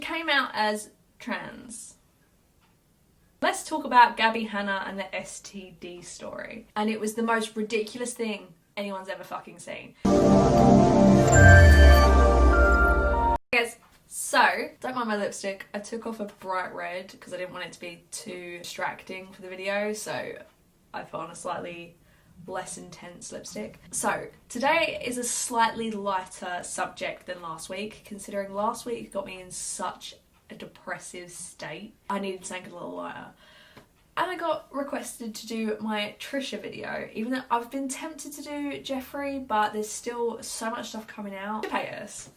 Came out as trans. Let's talk about Gabbie Hanna and the STD story. And it was the most ridiculous thing anyone's ever fucking seen. Guys, so, don't mind my lipstick. I took off a bright red because I didn't want it to be too distracting for the video, so I put on a slightly less intense lipstick. So, today is a slightly lighter subject than last week, considering last week got me in such a depressive state. I needed something a little lighter. And I got requested to do my Trisha video, even though I've been tempted to do Jeffrey, but there's still so much stuff coming out. Trisha Paytas.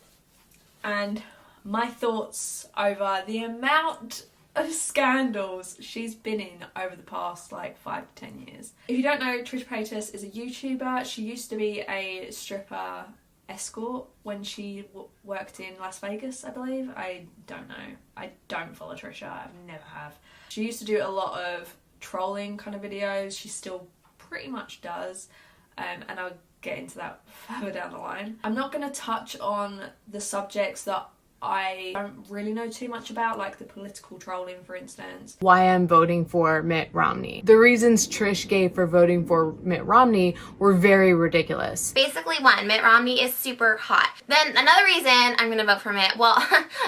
And my thoughts over the amount of scandals she's been in over the past like 5 to 10 years. If you don't know, Trisha Paytas is a YouTuber. She used to be a stripper escort when she worked in Las Vegas, I believe. I don't know. I don't follow Trisha. I never have. She used to do a lot of trolling kind of videos. She still pretty much does. And I'll get into that further down the line. I'm not going to touch on the subjects that I don't really know too much about, like the political trolling, for instance. Why I'm voting for Mitt Romney. The reasons Trish gave for voting for Mitt Romney were very ridiculous. Basically, one, Mitt Romney is super hot. Then another reason I'm gonna vote for Mitt, well,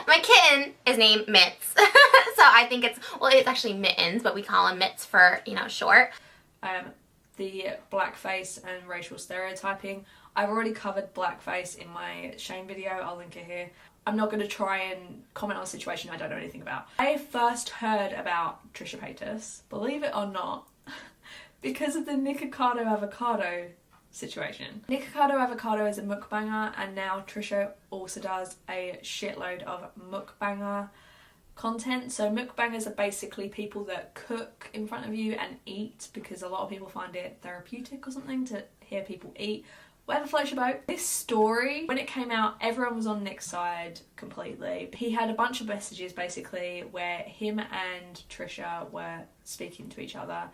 my kitten is named Mitts. So I think it's actually Mittens, but we call him Mitts for, short. The blackface and racial stereotyping. I've already covered blackface in my Shane video. I'll link it here. I'm not going to try and comment on a situation I don't know anything about. I first heard about Trisha Paytas, believe it or not, because of the Nikocado Avocado situation. Nikocado Avocado is a mukbanger, and now Trisha also does a shitload of mukbanger content. So mukbangers are basically people that cook in front of you and eat, because a lot of people find it therapeutic or something to hear people eat. Whatever floats your boat. This story, when it came out, everyone was on Nick's side completely. He had a bunch of messages basically where him and Trisha were speaking to each other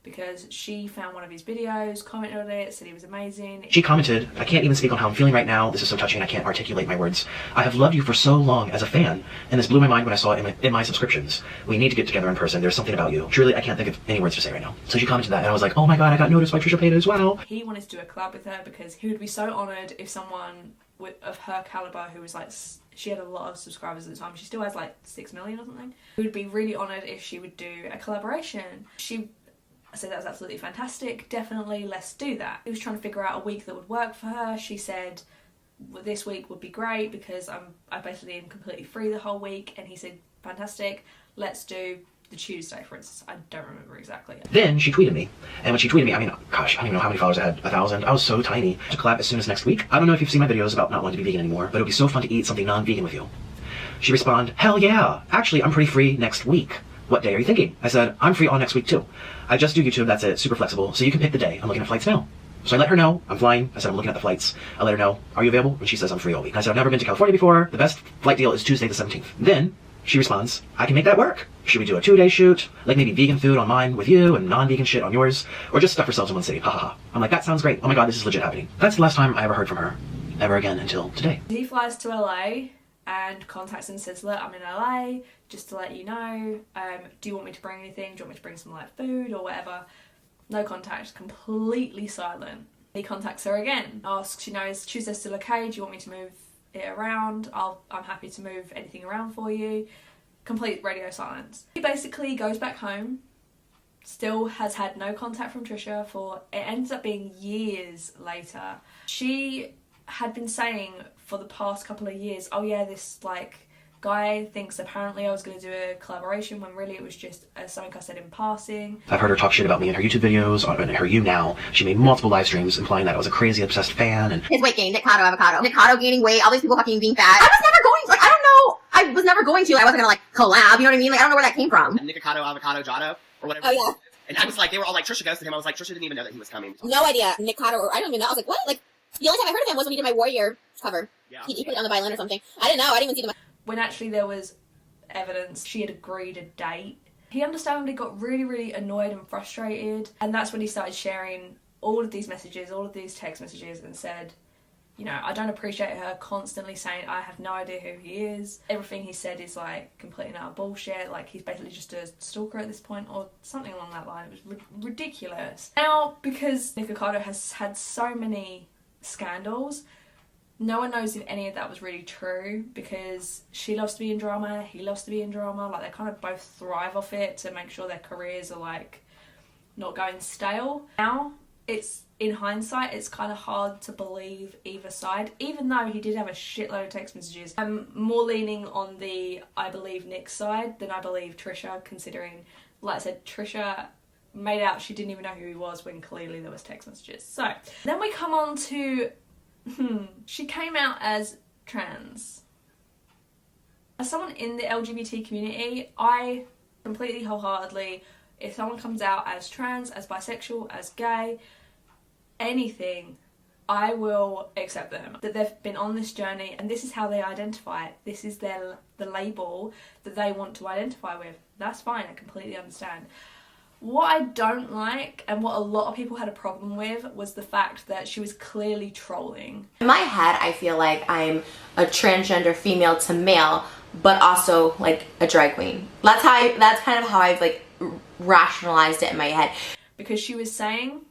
because she found one of his videos, commented on it, said he was amazing. She commented, "I can't even speak on how I'm feeling right now. This is so touching, I can't articulate my words. I have loved you for so long as a fan, and this blew my mind when I saw it in my subscriptions. We need to get together in person. There's something about you. Truly, I can't think of any words to say right now." So she commented that, and I was like, oh my god, I got noticed by Trisha Paytas, wow. He wanted to do a collab with her because he would be so honoured if someone of her calibre, who was like, she had a lot of subscribers at the time, she still has like 6 million or something, he would be really honoured if she would do a collaboration. I said that was absolutely fantastic, definitely, let's do that. He was trying to figure out a week that would work for her. She said this week would be great because I basically am completely free the whole week, and he said fantastic, let's do the Tuesday, for instance. I don't remember exactly. Then she tweeted me, and when she tweeted me, I mean, gosh, I don't even know how many followers I had, 1,000. I was so tiny. To collab as soon as next week. I don't know if you've seen my videos about not wanting to be vegan anymore, but it would be so fun to eat something non-vegan with you. She responded, hell yeah, actually I'm pretty free next week. What day are you thinking? I said, I'm free all next week too. I just do YouTube, that's it, super flexible, so you can pick the day. I'm looking at flights now. So I let her know, I'm flying. I said, I'm looking at the flights. I let her know, are you available? And she says, I'm free all week. I said, I've never been to California before. The best flight deal is Tuesday the 17th. Then she responds, I can make that work. Should we do a 2-day shoot? Like maybe vegan food on mine with you and non-vegan shit on yours? Or just stuff ourselves in one city, ha ha ha. I'm like, that sounds great. Oh my god, this is legit happening. That's the last time I ever heard from her. Ever again until today. He flies to LA and contacts and says, look, I'm in LA, just to let you know, do you want me to bring anything? Do you want me to bring some like food or whatever? No contact, completely silent. He contacts her again, asks, is Tuesday still okay? Do you want me to move it around? I'm happy to move anything around for you. Complete radio silence. He basically goes back home, still has had no contact from Trisha for, it ends up being years later. She had been saying for the past couple of years, oh yeah, this like guy thinks apparently I was going to do a collaboration, when really it was just something I said in passing. I've heard her talk shit about me in her YouTube videos, and her You Now. She made multiple live streams implying that I was a crazy obsessed fan, and his weight gain, Nikocado Avocado. Nikocado gaining weight, all these people fucking being fat. I was never going to, I was never going to, I wasn't gonna collab, you know what I mean? I don't know where that came from. Nikocado Avocado Jado, or whatever. Oh yeah. And I was like, they were all like, Trisha ghosted him. I was like, Trisha didn't even know that he was coming. No idea. Nikocado, or I don't even know. I was like, what? Like, the only time I heard of him was when he did my Warrior cover. Yeah. He put it on the violin or something. I didn't know. I didn't even see the... When actually there was evidence she had agreed a date. He understandably got really, really annoyed and frustrated, and that's when he started sharing all of these messages, all of these text messages, and said, You know, I don't appreciate her constantly saying, I have no idea who he is. Everything he said is like complete and utter bullshit. Like he's basically just a stalker at this point or something along that line. It was ridiculous. Now, because Nikocado has had so many scandals, no one knows if any of that was really true, because she loves to be in drama, he loves to be in drama. Like they kind of both thrive off it to make sure their careers are like not going stale. Now, it's in hindsight, it's kind of hard to believe either side, even though he did have a shitload of text messages. I'm more leaning on the I believe Nick's side than I believe Trisha, considering, like I said, Trisha made out she didn't even know who he was when clearly there was text messages. So then we come on to she came out as trans. As someone in the LGBT community, I completely wholeheartedly, if someone comes out as trans, as bisexual, as gay, anything, I will accept them. That they've been on this journey and this is how they identify it. This is the label that they want to identify with. That's fine, I completely understand. What I don't like, and what a lot of people had a problem with, was the fact that she was clearly trolling. In my head, I feel like I'm a transgender female to male, but also like a drag queen. That's kind of how I've like rationalized it in my head. Because she was saying,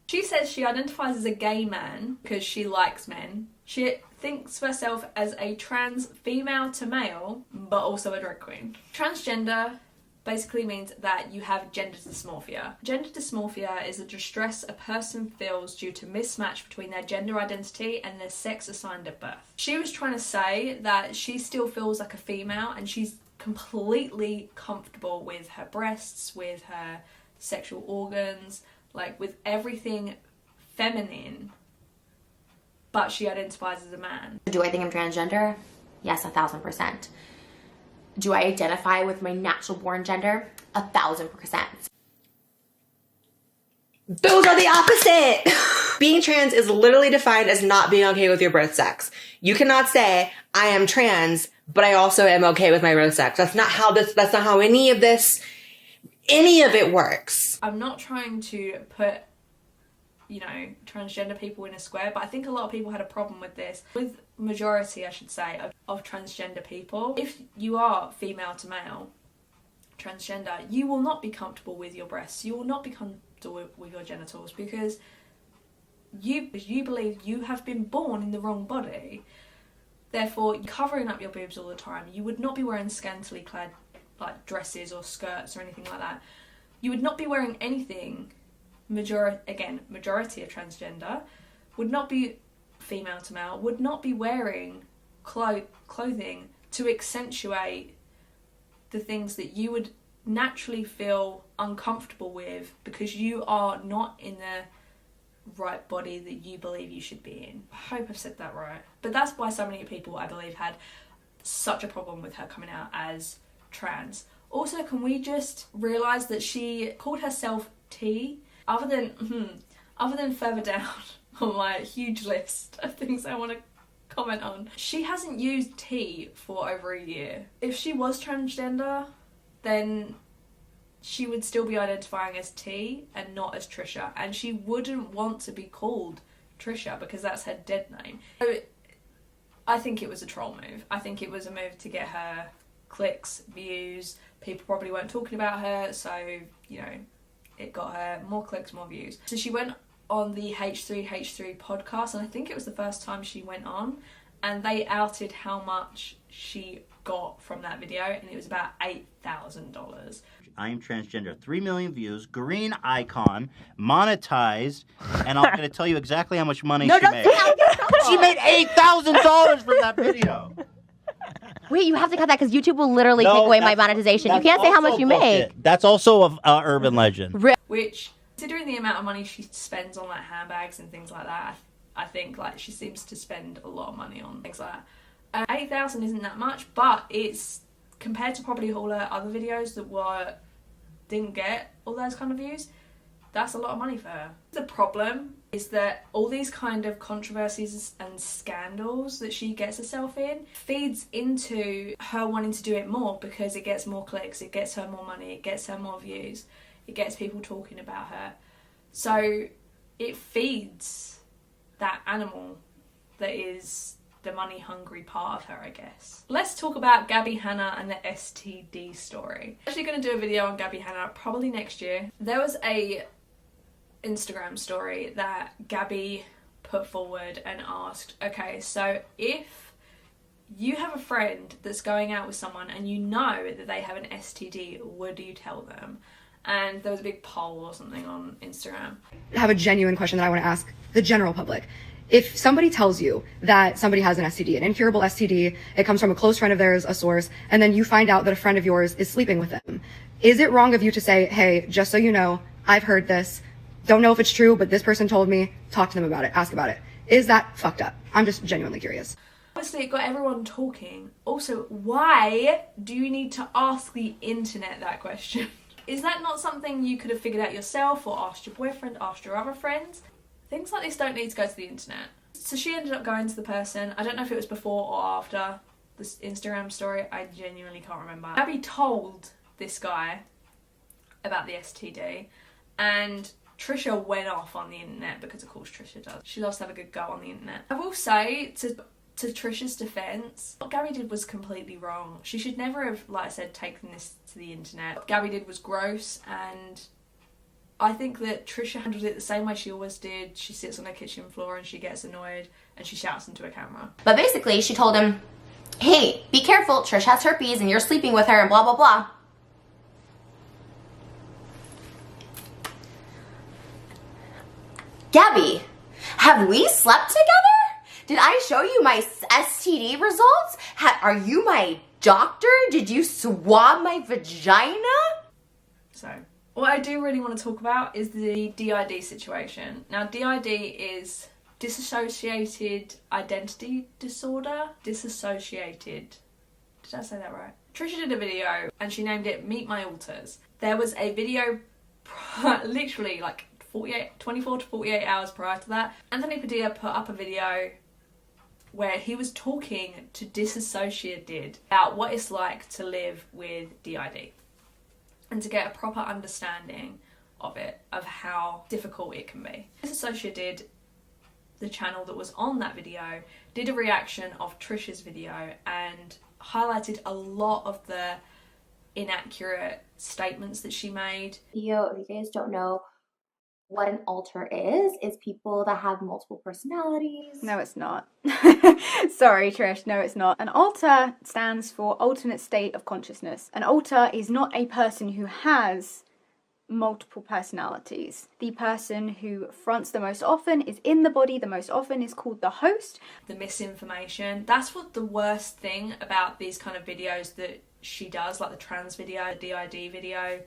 she says she identifies as a gay man because she likes men. She thinks of herself as a trans female to male, but also a drag queen. Transgender basically means that you have gender dysmorphia. Gender dysmorphia is a distress a person feels due to mismatch between their gender identity and their sex assigned at birth. She was trying to say that she still feels like a female and she's completely comfortable with her breasts, with her sexual organs, like with everything feminine, but she identifies as a man. Do I think I'm transgender? Yes, 1000%. Do I identify with my natural born gender? 1000%. Those are the opposite. Being trans is literally defined as not being okay with your birth sex. You cannot say, I am trans, but I also am okay with my birth sex. That's not how any of it works. I'm not trying to put, you know, transgender people in a square, but I think a lot of people had a problem with this. With majority, I should say, of transgender people. If you are female to male, transgender, you will not be comfortable with your breasts. You will not be comfortable with your genitals because you believe you have been born in the wrong body. Therefore, covering up your boobs all the time. You would not be wearing scantily clad like dresses or skirts or anything like that. You would not be wearing anything. Majority of transgender would not be female to male, would not be wearing clothing to accentuate the things that you would naturally feel uncomfortable with because you are not in the right body that you believe you should be in. I hope I've said that right. But that's why so many people, I believe, had such a problem with her coming out as trans. Also, can we just realise that she called herself T? Other than further down on my huge list of things I want to comment on, she hasn't used T for over a year. If she was transgender, then she would still be identifying as T and not as Trisha, and she wouldn't want to be called Trisha because that's her dead name. So I think it was a troll move. I think it was a move to get her clicks, views. People probably weren't talking about her, so, you know, it got her more clicks, more views. So she went on the H3H3 podcast, and I think it was the first time she went on, and they outed how much she got from that video, and it was about $8,000. I am transgender. 3 million views, green icon, monetized, and I'm going to tell you exactly how much money she made. She made $8,000 from that video. Wait, you have to cut that because YouTube will literally take away my monetization. You can't say how much you make. That's also an urban legend. Which, considering the amount of money she spends on like handbags and things like that, I think like she seems to spend a lot of money on things like that. 8,000 isn't that much, but it's compared to probably all her other videos that didn't get all those kind of views. That's a lot of money for her. The problem is that all these kind of controversies and scandals that she gets herself in feeds into her wanting to do it more because it gets more clicks, it gets her more money, it gets her more views, it gets people talking about her. So it feeds that animal that is the money hungry part of her, I guess. Let's talk about Gabbie Hanna and the STD story. I'm actually going to do a video on Gabbie Hanna probably next year. There was a Instagram story that Gabbie put forward and asked, okay, so if you have a friend that's going out with someone and you know that they have an STD, what do you tell them? And there was a big poll or something on Instagram. I have a genuine question that I want to ask the general public. If somebody tells you that somebody has an STD, an incurable STD, it comes from a close friend of theirs, a source, and then you find out that a friend of yours is sleeping with them, is it wrong of you to say, hey, just so you know, I've heard this, don't know if it's true, but this person told me, talk to them about it, ask about it. Is that fucked up? I'm just genuinely curious. Obviously, it got everyone talking. Also, why do you need to ask the internet that question? Is that not something you could have figured out yourself or asked your boyfriend, asked your other friends? Things like this don't need to go to the internet. So she ended up going to the person. I don't know if it was before or after this Instagram story. I genuinely can't remember. Gabbie told this guy about the STD and Trisha went off on the internet because of course Trisha does. She loves to have a good go on the internet. I will say to Trisha's defence, what Gabbie did was completely wrong. She should never have, like I said, taken this to the internet. What Gabbie did was gross, and I think that Trisha handled it the same way she always did. She sits on her kitchen floor and she gets annoyed and she shouts into a camera. But basically, she told him, hey, be careful, Trish has herpes and you're sleeping with her and blah, blah, blah. Gabbie, have we slept together? Did I show you my STD results? Are you my doctor? Did you swab my vagina? So, what I do really want to talk about is the DID situation. Now, DID is Dissociated Identity Disorder. Dissociated. Did I say that right? Trisha did a video and she named it Meet My Alters. There was a video literally like 24 to 48 hours prior to that. Anthony Padilla put up a video where he was talking to Dissociadid about what it's like to live with DID and to get a proper understanding of it, of how difficult it can be. Dissociadid, the channel that was on that video, did a reaction of Trisha's video and highlighted a lot of the inaccurate statements that she made. Yo, if you guys don't know what an alter is people that have multiple personalities. No, it's not. Sorry, Trish, no, it's not. An alter stands for alternate state of consciousness. An alter is not a person who has multiple personalities. The person who fronts the most often, is in the body the most often, is called the host. The misinformation, that's what the worst thing about these kind of videos that she does, like the trans video, the DID video.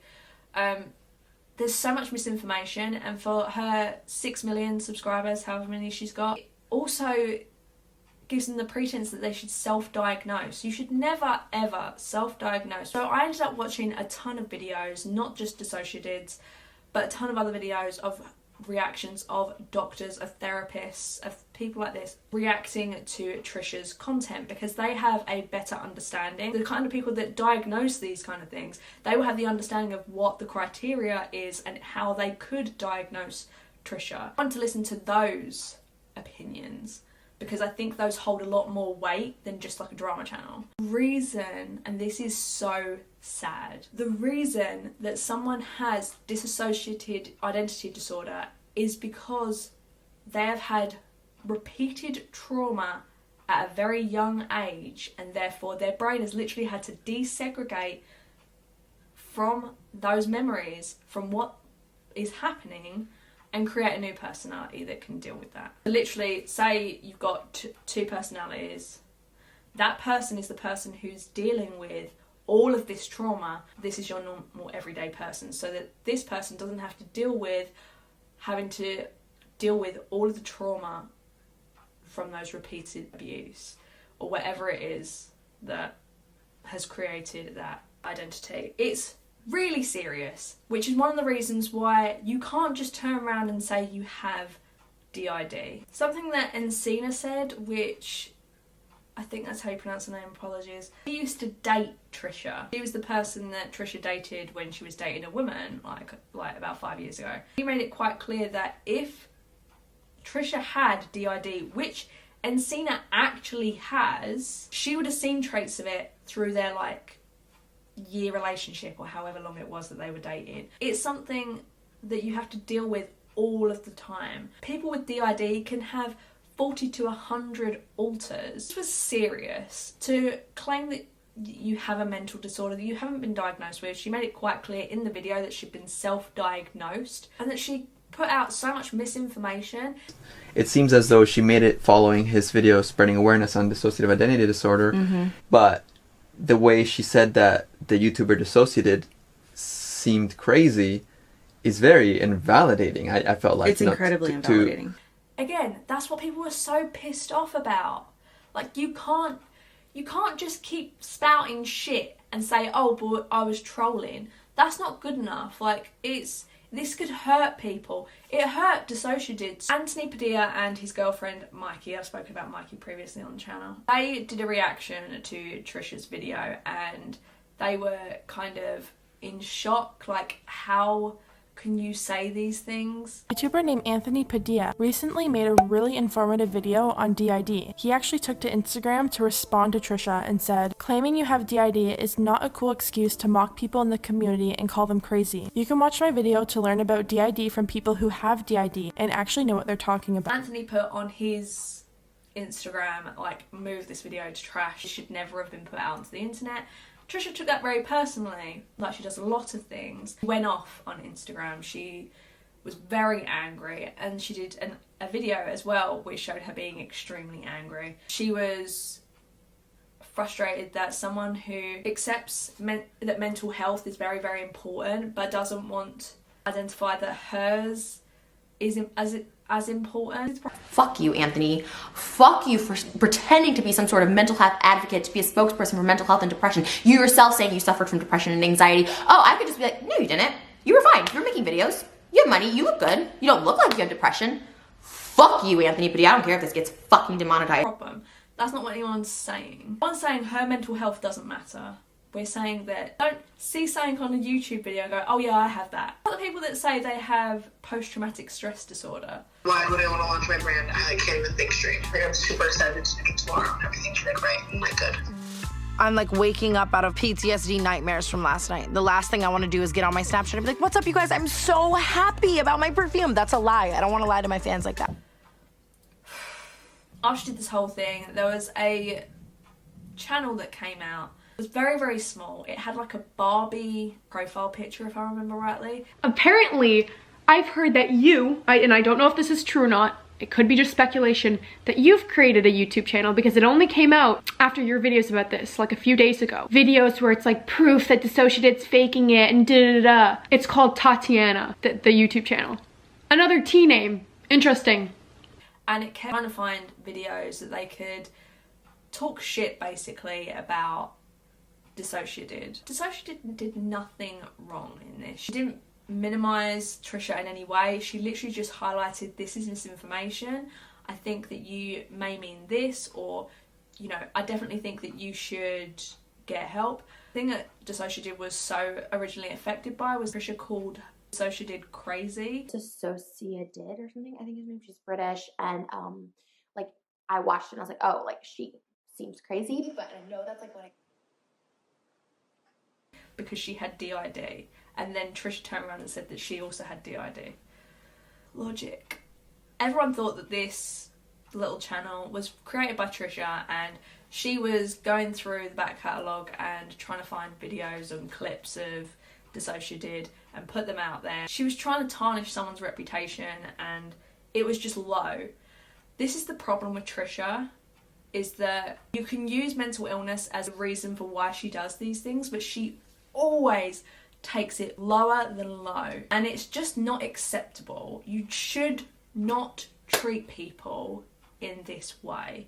There's so much misinformation, and for her 6 million subscribers, however many she's got, it also gives them the pretense that they should self-diagnose. You should never ever self-diagnose. So I ended up watching a ton of videos, not just Dissociadids, but a ton of other videos of reactions of doctors, of therapists, of people like this reacting to Trisha's content because they have a better understanding. The kind of people that diagnose these kind of things, they will have the understanding of what the criteria is and how they could diagnose Trisha. I want to listen to those opinions because I think those hold a lot more weight than just like a drama channel. The reason, and this is so sad, the reason that someone has dissociated identity disorder is because they have had repeated trauma at a very young age, and therefore their brain has literally had to desegregate from those memories, from what is happening, and create a new personality that can deal with that. Literally, say you've got two personalities. That person is the person who's dealing with all of this trauma. This is your normal everyday person, so that this person doesn't have to deal with having to deal with all of the trauma from those repeated abuse or whatever it is that has created that identity. It's really serious, which is one of the reasons why you can't just turn around and say you have DID. Something that Encina said, which I think that's how you pronounce her name, apologies. She used to date Trisha. She was the person that Trisha dated when she was dating a woman, like about 5 years ago. He made it quite clear that if Trisha had DID, which Encina actually has, she would have seen traits of it through their like year relationship or however long it was that they were dating. It's something that you have to deal with all of the time. People with DID can have 40 to 100 alters. This was serious. To claim that you have a mental disorder that you haven't been diagnosed with, she made it quite clear in the video that she'd been self-diagnosed and that she put out so much misinformation. It seems as though she made it following his video spreading awareness on dissociative identity disorder, but the way she said that the YouTuber Dissociadid seemed crazy is very invalidating. I felt like it's incredibly invalidating. Again, that's what people were so pissed off about. Like, you can't just keep spouting shit and say, oh, but I was trolling. That's not good enough. Like, this could hurt people. It hurt Dissociadid. Anthony Padilla and his girlfriend Mikey, I've spoken about Mikey previously on the channel, they did a reaction to Trisha's video and they were kind of in shock, like, how can you say these things? A YouTuber named Anthony Padilla recently made a really informative video on DID. He actually took to Instagram to respond to Trisha and said, claiming you have DID is not a cool excuse to mock people in the community and call them crazy. You can watch my video to learn about DID from people who have DID and actually know what they're talking about. Anthony put on his Instagram, like, move this video to trash. It should never have been put out onto the internet. Trisha took that very personally, like she does a lot of things. Went off on Instagram. She was very angry and she did a video as well which showed her being extremely angry. She was frustrated that someone who accepts that mental health is very, very important but doesn't want to identify that hers isn't as important. Fuck you, Anthony. Fuck you for pretending to be some sort of mental health advocate, to be a spokesperson for mental health and depression. You yourself saying you suffered from depression and anxiety. Oh, I could just be like, no, you didn't. You were fine. You were making videos. You have money. You look good. You don't look like you have depression. Fuck you, Anthony, but I don't care if this gets fucking demonetized. Problem. That's not what anyone's saying. No one's saying her mental health doesn't matter. We're saying that don't see something on a YouTube video and go, oh yeah, I have that. Other people that say they have post-traumatic stress disorder. Why would I want to launch my brand? I can't even think straight. Like, I'm super excited to do it tomorrow. Everything's really great. Oh my god. I'm like waking up out of PTSD nightmares from last night. The last thing I want to do is get on my Snapchat and be like, what's up, you guys? I'm so happy about my perfume. That's a lie. I don't want to lie to my fans like that. After she did this whole thing, there was a channel that came out. It was very, very small. It had like a Barbie profile picture, if I remember rightly. Apparently, I've heard that you, and I don't know if this is true or not, it could be just speculation, that you've created a YouTube channel because it only came out after your videos about this, like a few days ago. Videos where it's like proof that Dissociatid's faking it and da-da-da-da. It's called Tatiana, the YouTube channel. Another T name. Interesting. And it kept trying to find videos that they could talk shit basically about Dissociadid. Dissociadid did nothing wrong in this. She didn't minimize Trisha in any way. She literally just highlighted, this is misinformation. I think that you may mean this, or, you know, I definitely think that you should get help. The thing that Dissociadid was so originally affected by was Trisha called Dissociadid crazy. Dissociadid or something. I think his name. She's British, and like I watched it and I was like, oh, like she seems crazy, but I know that's like what I. Because she had DID, and then Trisha turned around and said that she also had DID. Logic. Everyone thought that this little channel was created by Trisha and she was going through the back catalogue and trying to find videos and clips of Dissociadid and put them out there. She was trying to tarnish someone's reputation and it was just low. This is the problem with Trisha, is that you can use mental illness as a reason for why she does these things, but she always takes it lower than low, and it's just not acceptable. You should not treat people in this way.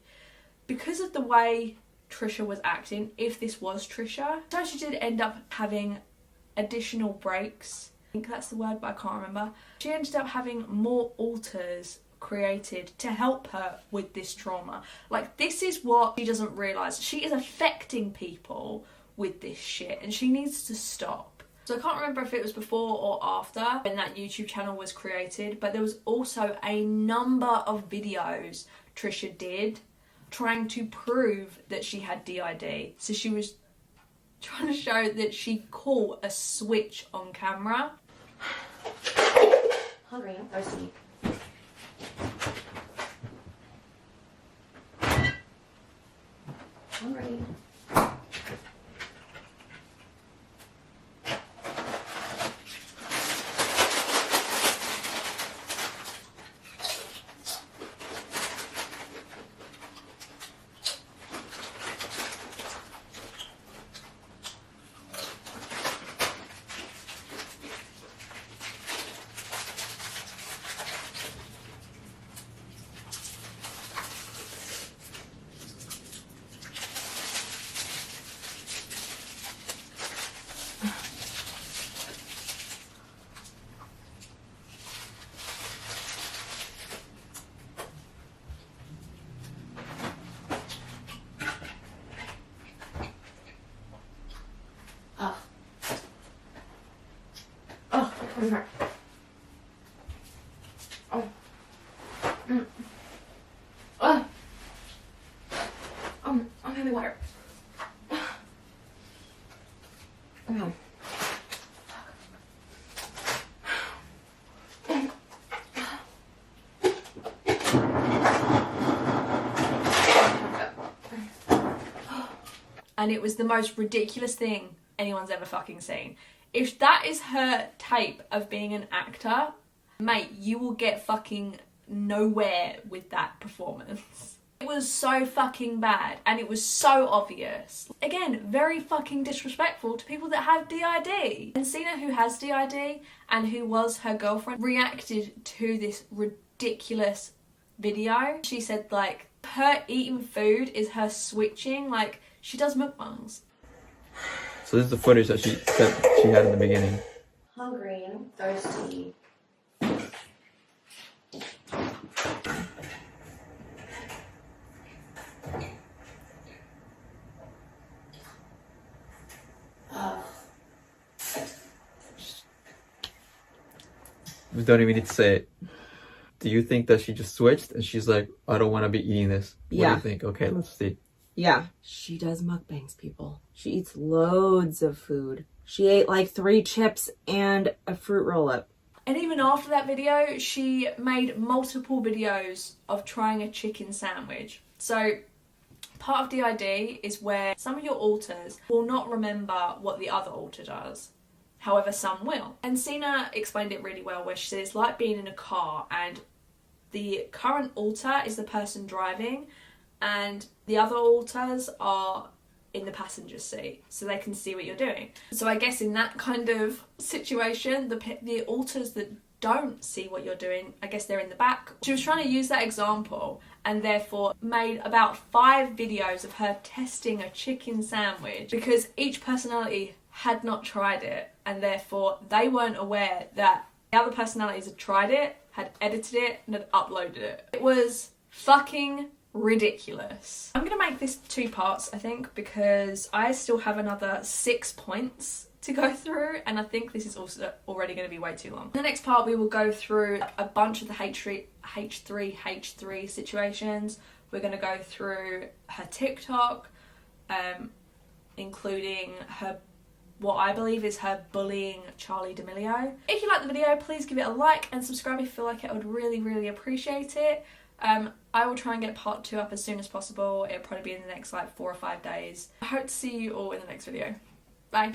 Because of the way Trisha was acting, if this was Trisha, she did end up having additional breaks. I think that's the word, but I can't remember. She ended up having more alters created to help her with this trauma. Like, this is what she doesn't realise. She is affecting people with this shit and she needs to stop. So I can't remember if it was before or after when that YouTube channel was created, but there was also a number of videos Trisha did trying to prove that she had DID. So she was trying to show that she caught a switch on camera. Hungry, thirsty. Hungry. Okay. Oh. Oh. I'll give me water. Okay. And it was the most ridiculous thing anyone's ever fucking seen. If that is her tape of being an actor, mate, you will get fucking nowhere with that performance. It was so fucking bad and it was so obvious. Again, very fucking disrespectful to people that have DID. And Cena, who has DID and who was her girlfriend, reacted to this ridiculous video. She said like her eating food is her switching, like she does mukbangs. So this is the footage that she said she had in the beginning. Hungry, thirsty. We don't even need to say it. Do you think that she just switched and she's like, I don't want to be eating this? What do you think? Okay, let's see. Yeah. She does mukbangs, people. She eats loads of food. She ate like 3 chips and a fruit roll-up. And even after that video, she made multiple videos of trying a chicken sandwich. So part of DID is where some of your alters will not remember what the other alter does. However, some will. And Cena explained it really well, where she said it's like being in a car and the current alter is the person driving and the other alters are in the passenger seat so they can see what you're doing. So I guess in that kind of situation, the alters that don't see what you're doing, I guess they're in the back. She was trying to use that example and therefore made about 5 videos of her testing a chicken sandwich because each personality had not tried it and therefore they weren't aware that the other personalities had tried it, had edited it and had uploaded it. It was fucking ridiculous. I'm gonna make this 2 parts, I think, because I still have another 6 points to go through and I think this is also already going to be way too long. In the next part we will go through a bunch of the H3 situations. We're going to go through her TikTok, including her, what I believe is her bullying Charli D'Amelio. If you like the video, please give it a like and subscribe if you feel like it. I would really appreciate it. I will try and get part 2 up as soon as possible. It'll probably be in the next like 4 or 5 days. I hope to see you all in the next video. Bye.